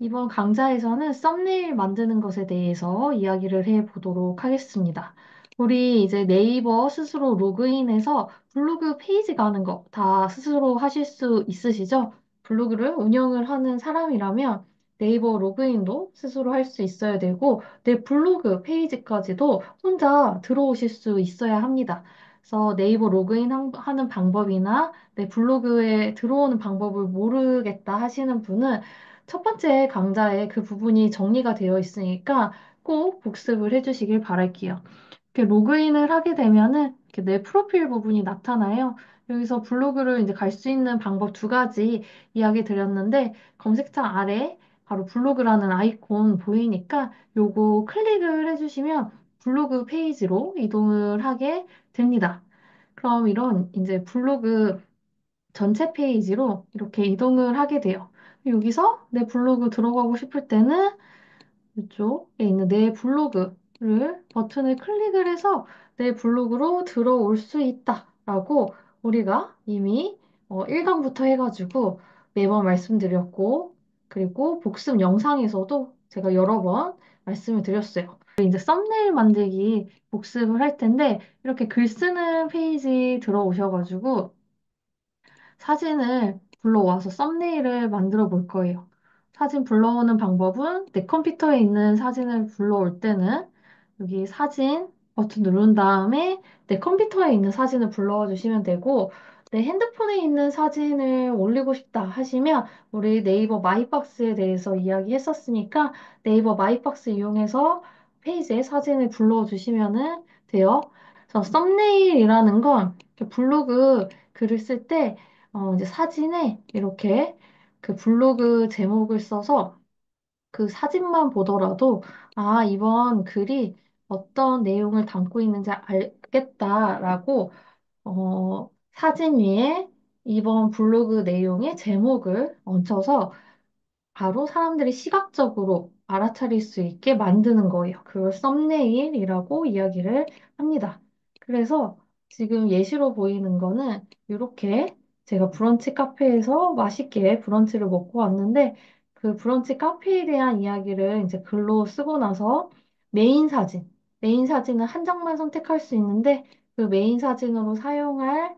이번 강좌에서는 썸네일 만드는 것에 대해서 이야기를 해보도록 하겠습니다. 우리 이제 네이버 스스로 로그인해서 블로그 페이지 가는 거 다 스스로 하실 수 있으시죠? 블로그를 운영을 하는 사람이라면 네이버 로그인도 스스로 할 수 있어야 되고, 내 블로그 페이지까지도 혼자 들어오실 수 있어야 합니다. 그래서 네이버 로그인 하는 방법이나 내 블로그에 들어오는 방법을 모르겠다 하시는 분은 첫 번째 강좌에 그 부분이 정리가 되어 있으니까 꼭 복습을 해주시길 바랄게요. 이렇게 로그인을 하게 되면은 이렇게 내 프로필 부분이 나타나요. 여기서 블로그를 이제 갈 수 있는 방법 두 가지 이야기 드렸는데 검색창 아래 바로 블로그라는 아이콘 보이니까 요거 클릭을 해주시면 블로그 페이지로 이동을 하게 됩니다. 그럼 이런 이제 블로그 전체 페이지로 이렇게 이동을 하게 돼요. 여기서 내 블로그 들어가고 싶을 때는 이쪽에 있는 내 블로그를 버튼을 클릭을 해서 내 블로그로 들어올 수 있다라고 우리가 이미 1강부터 해가지고 매번 말씀드렸고, 그리고 복습 영상에서도 제가 여러 번 말씀을 드렸어요. 이제 썸네일 만들기 복습을 할 텐데 이렇게 글 쓰는 페이지 들어오셔가지고 사진을 불러와서 썸네일을 만들어 볼 거예요. 사진 불러오는 방법은 내 컴퓨터에 있는 사진을 불러올 때는 여기 사진 버튼 누른 다음에 내 컴퓨터에 있는 사진을 불러와 주시면 되고, 내 핸드폰에 있는 사진을 올리고 싶다 하시면 우리 네이버 마이박스에 대해서 이야기했었으니까 네이버 마이박스 이용해서 페이지에 사진을 불러와 주시면 돼요. 그래서 썸네일이라는 건 이렇게 블로그 글을 쓸때 이제 사진에 이렇게 그 블로그 제목을 써서 그 사진만 보더라도, 아, 이번 글이 어떤 내용을 담고 있는지 알겠다라고, 사진 위에 이번 블로그 내용의 제목을 얹혀서 바로 사람들이 시각적으로 알아차릴 수 있게 만드는 거예요. 그걸 썸네일이라고 이야기를 합니다. 그래서 지금 예시로 보이는 거는 이렇게 제가 브런치 카페에서 맛있게 브런치를 먹고 왔는데 그 브런치 카페에 대한 이야기를 이제 글로 쓰고 나서 메인 사진, 메인 사진은 한 장만 선택할 수 있는데 그 메인 사진으로 사용할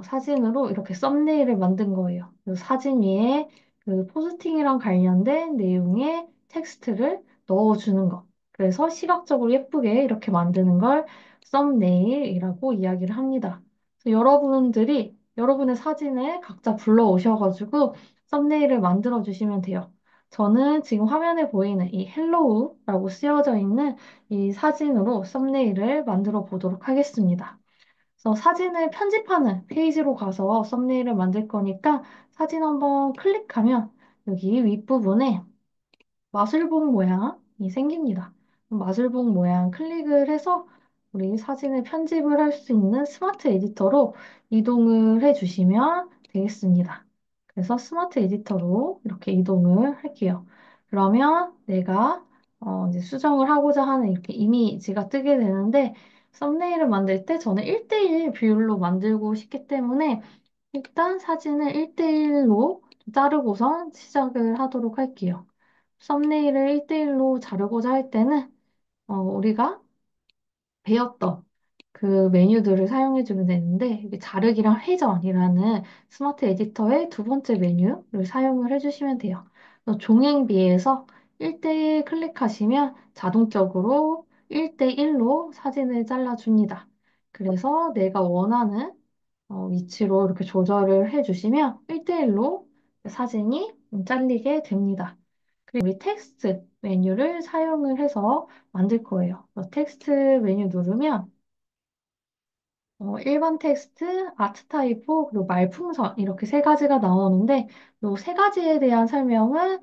사진으로 이렇게 썸네일을 만든 거예요. 그 사진 위에 그 포스팅이랑 관련된 내용의 텍스트를 넣어주는 거. 그래서 시각적으로 예쁘게 이렇게 만드는 걸 썸네일이라고 이야기를 합니다. 그래서 여러분들이 여러분의 사진을 각자 불러오셔가지고 썸네일을 만들어 주시면 돼요. 저는 지금 화면에 보이는 이 헬로우라고 쓰여져 있는 이 사진으로 썸네일을 만들어 보도록 하겠습니다. 그래서 사진을 편집하는 페이지로 가서 썸네일을 만들 거니까 사진 한번 클릭하면 여기 윗부분에 마술봉 모양이 생깁니다. 마술봉 모양 클릭을 해서 우리 사진을 편집을 할 수 있는 스마트 에디터로 이동을 해주시면 되겠습니다. 그래서 스마트 에디터로 이렇게 이동을 할게요. 그러면 내가 이제 수정을 하고자 하는 이렇게 이미지가 뜨게 되는데 썸네일을 만들 때 저는 1대1 비율로 만들고 싶기 때문에 일단 사진을 1대1로 자르고선 시작을 하도록 할게요. 썸네일을 1대1로 자르고자 할 때는 우리가 배웠던 그 메뉴들을 사용해 주면 되는데 여기 자르기랑 회전이라는 스마트 에디터의 두 번째 메뉴를 사용을 해주시면 돼요. 그래서 종행비에서 1대1 클릭하시면 자동적으로 1대1로 사진을 잘라줍니다. 그래서 내가 원하는 위치로 이렇게 조절을 해주시면 1대1로 사진이 잘리게 됩니다. 그리고 우리 텍스트 메뉴를 사용을 해서 만들 거예요. 그래서 텍스트 메뉴 누르면 일반 텍스트, 아트 타입호, 그리고 말풍선 이렇게 세 가지가 나오는데 이 세 가지에 대한 설명은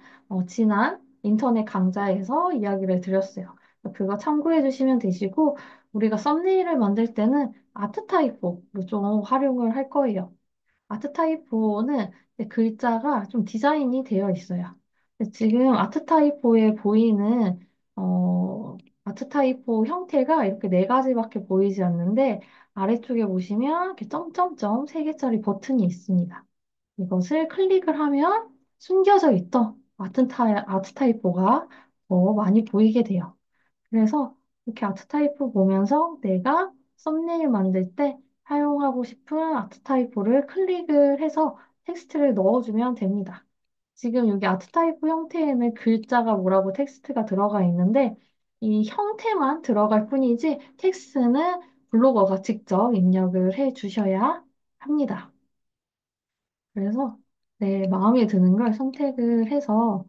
지난 인터넷 강좌에서 이야기를 드렸어요. 그거 참고해 주시면 되시고 우리가 썸네일을 만들 때는 아트 타입호로 좀 활용을 할 거예요. 아트 타입호는 글자가 좀 디자인이 되어 있어요. 근데 지금 아트 타입호에 보이는 아트 타입호 형태가 이렇게 네 가지밖에 보이지 않는데 아래쪽에 보시면 이렇게 점점점 세 개짜리 버튼이 있습니다. 이것을 클릭을 하면 숨겨져 있던 아트 타입보가 더 많이 보이게 돼요. 그래서 이렇게 아트 타입을 보면서 내가 썸네일 만들 때 사용하고 싶은 아트 타입을 클릭을 해서 텍스트를 넣어주면 됩니다. 지금 여기 아트 타입 형태에는 글자가 뭐라고 텍스트가 들어가 있는데 이 형태만 들어갈 뿐이지 텍스트는 블로거가 직접 입력을 해 주셔야 합니다. 그래서 내 마음에 드는 걸 선택을 해서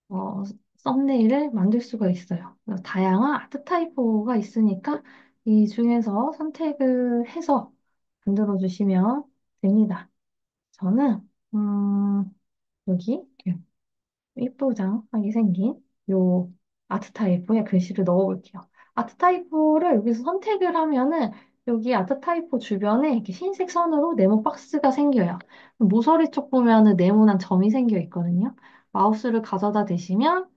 어, 썸네일을 만들 수가 있어요. 그래서 다양한 아트 타입가 있으니까 이 중에서 선택을 해서 만들어 주시면 됩니다. 저는 여기 이쁘장하게 생긴 요 아트 타입의 글씨를 넣어볼게요. 아트 타입을 여기서 선택을 하면은 여기 아트 타입 주변에 이렇게 흰색 선으로 네모 박스가 생겨요. 모서리 쪽 보면은 네모난 점이 생겨 있거든요. 마우스를 가져다 대시면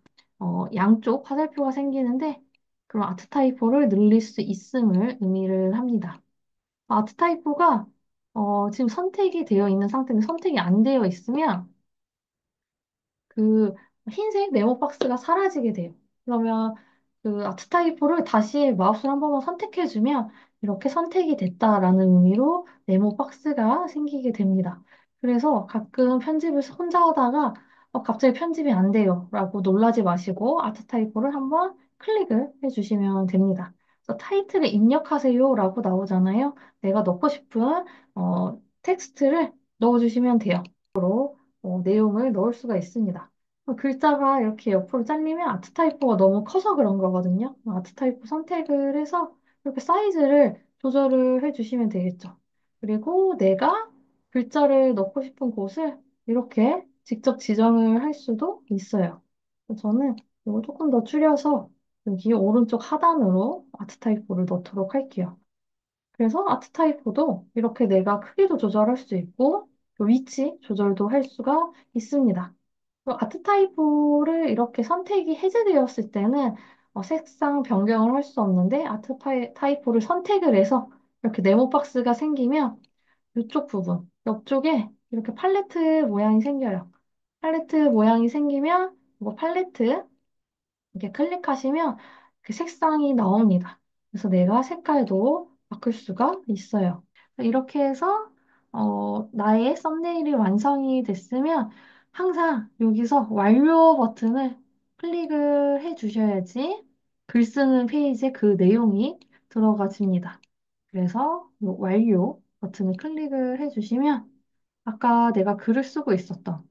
양쪽 화살표가 생기는데 그럼 아트 타입을 늘릴 수 있음을 의미를 합니다. 아트 타입가 지금 선택이 되어 있는 상태인데 선택이 안 되어 있으면 그 흰색 네모 박스가 사라지게 돼요. 그러면 그 아트 타입을 다시 마우스로 한 번만 선택해주면 이렇게 선택이 됐다라는 의미로 네모 박스가 생기게 됩니다. 그래서 가끔 편집을 혼자 하다가 갑자기 편집이 안 돼요 라고 놀라지 마시고 아트 타입을 한번 클릭을 해주시면 됩니다. 그래서 타이틀에 입력하세요 라고 나오잖아요. 내가 넣고 싶은 텍스트를 넣어주시면 돼요. 내용을 넣을 수가 있습니다. 글자가 이렇게 옆으로 잘리면 아트 타입보가 너무 커서 그런 거거든요. 아트 타입보 선택을 해서 이렇게 사이즈를 조절을 해주시면 되겠죠. 그리고 내가 글자를 넣고 싶은 곳을 이렇게 직접 지정을 할 수도 있어요. 저는 이거 조금 더 줄여서 여기 오른쪽 하단으로 아트 타입보를 넣도록 할게요. 그래서 아트 타입보도 이렇게 내가 크기도 조절할 수 있고 또 위치 조절도 할 수가 있습니다. 아트 타입을 이렇게 선택이 해제되었을 때는 색상 변경을 할 수 없는데 타입을 선택을 해서 이렇게 네모 박스가 생기면 이쪽 부분, 옆쪽에 이렇게 팔레트 모양이 생겨요. 팔레트 모양이 생기면 이거 팔레트 이렇게 클릭하시면 그 색상이 나옵니다. 그래서 내가 색깔도 바꿀 수가 있어요. 이렇게 해서 나의 썸네일이 완성이 됐으면 항상 여기서 완료 버튼을 클릭을 해 주셔야지 글 쓰는 페이지에 그 내용이 들어가집니다. 그래서 이 완료 버튼을 클릭을 해 주시면 아까 내가 글을 쓰고 있었던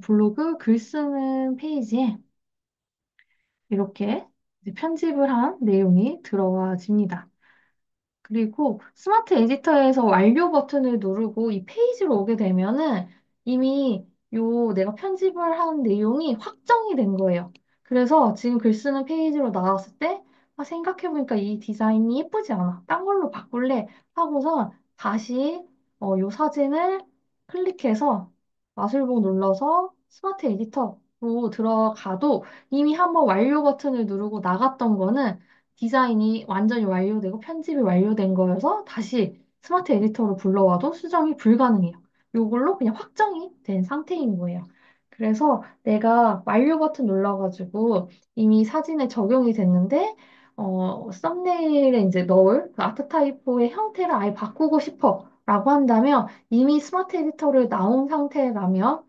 블로그 글 쓰는 페이지에 이렇게 이제 편집을 한 내용이 들어와집니다. 그리고 스마트 에디터에서 완료 버튼을 누르고 이 페이지로 오게 되면은 이미 요 내가 편집을 한 내용이 확정이 된 거예요. 그래서 지금 글 쓰는 페이지로 나왔을 때 생각해보니까 이 디자인이 예쁘지 않아. 딴 걸로 바꿀래 하고서 다시 요 사진을 클릭해서 마술봉 눌러서 스마트 에디터로 들어가도 이미 한번 완료 버튼을 누르고 나갔던 거는 디자인이 완전히 완료되고 편집이 완료된 거여서 다시 스마트 에디터로 불러와도 수정이 불가능해요. 이걸로 그냥 확정이 된 상태인 거예요. 그래서 내가 완료 버튼 눌러가지고 이미 사진에 적용이 됐는데 썸네일에 이제 넣을 그 아트 타입의 형태를 아예 바꾸고 싶어 라고 한다면 이미 스마트 에디터를 나온 상태라면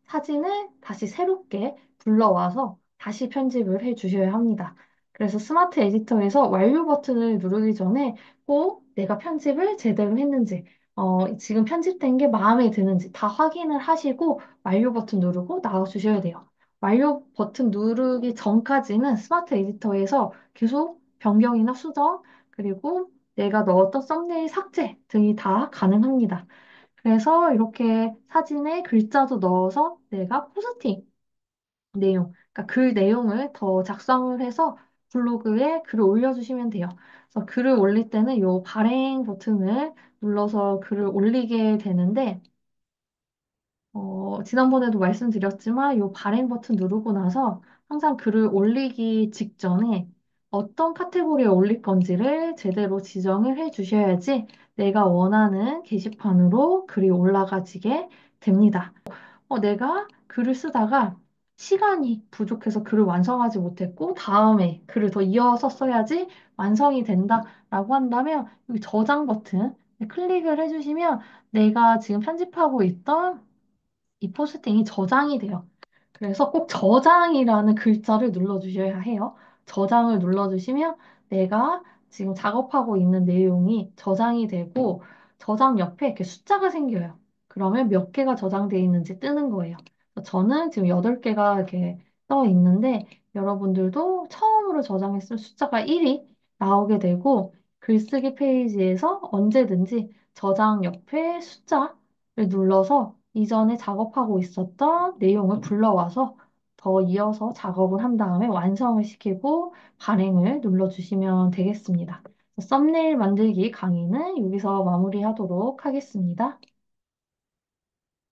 사진을 다시 새롭게 불러와서 다시 편집을 해 주셔야 합니다. 그래서 스마트 에디터에서 완료 버튼을 누르기 전에 꼭 내가 편집을 제대로 했는지, 지금 편집된 게 마음에 드는지 다 확인을 하시고 완료 버튼 누르고 나와주셔야 돼요. 완료 버튼 누르기 전까지는 스마트 에디터에서 계속 변경이나 수정, 그리고 내가 넣었던 썸네일 삭제 등이 다 가능합니다. 그래서 이렇게 사진에 글자도 넣어서 내가 포스팅 내용, 그러니까 글 내용을 더 작성을 해서 블로그에 글을 올려주시면 돼요. 그래서 글을 올릴 때는 이 발행 버튼을 눌러서 글을 올리게 되는데, 지난번에도 말씀드렸지만 이 발행 버튼 누르고 나서 항상 글을 올리기 직전에 어떤 카테고리에 올릴 건지를 제대로 지정을 해 주셔야지 내가 원하는 게시판으로 글이 올라가지게 됩니다. 내가 글을 쓰다가 시간이 부족해서 글을 완성하지 못했고, 다음에 글을 더 이어서 써야지 완성이 된다라고 한다면, 여기 저장 버튼 클릭을 해주시면 내가 지금 편집하고 있던 이 포스팅이 저장이 돼요. 그래서 꼭 저장이라는 글자를 눌러주셔야 해요. 저장을 눌러주시면 내가 지금 작업하고 있는 내용이 저장이 되고 저장 옆에 이렇게 숫자가 생겨요. 그러면 몇 개가 저장되어 있는지 뜨는 거예요. 저는 지금 8개가 이렇게 떠 있는데 여러분들도 처음으로 저장했을 숫자가 1이 나오게 되고 글쓰기 페이지에서 언제든지 저장 옆에 숫자를 눌러서 이전에 작업하고 있었던 내용을 불러와서 더 이어서 작업을 한 다음에 완성을 시키고 발행을 눌러주시면 되겠습니다. 썸네일 만들기 강의는 여기서 마무리하도록 하겠습니다.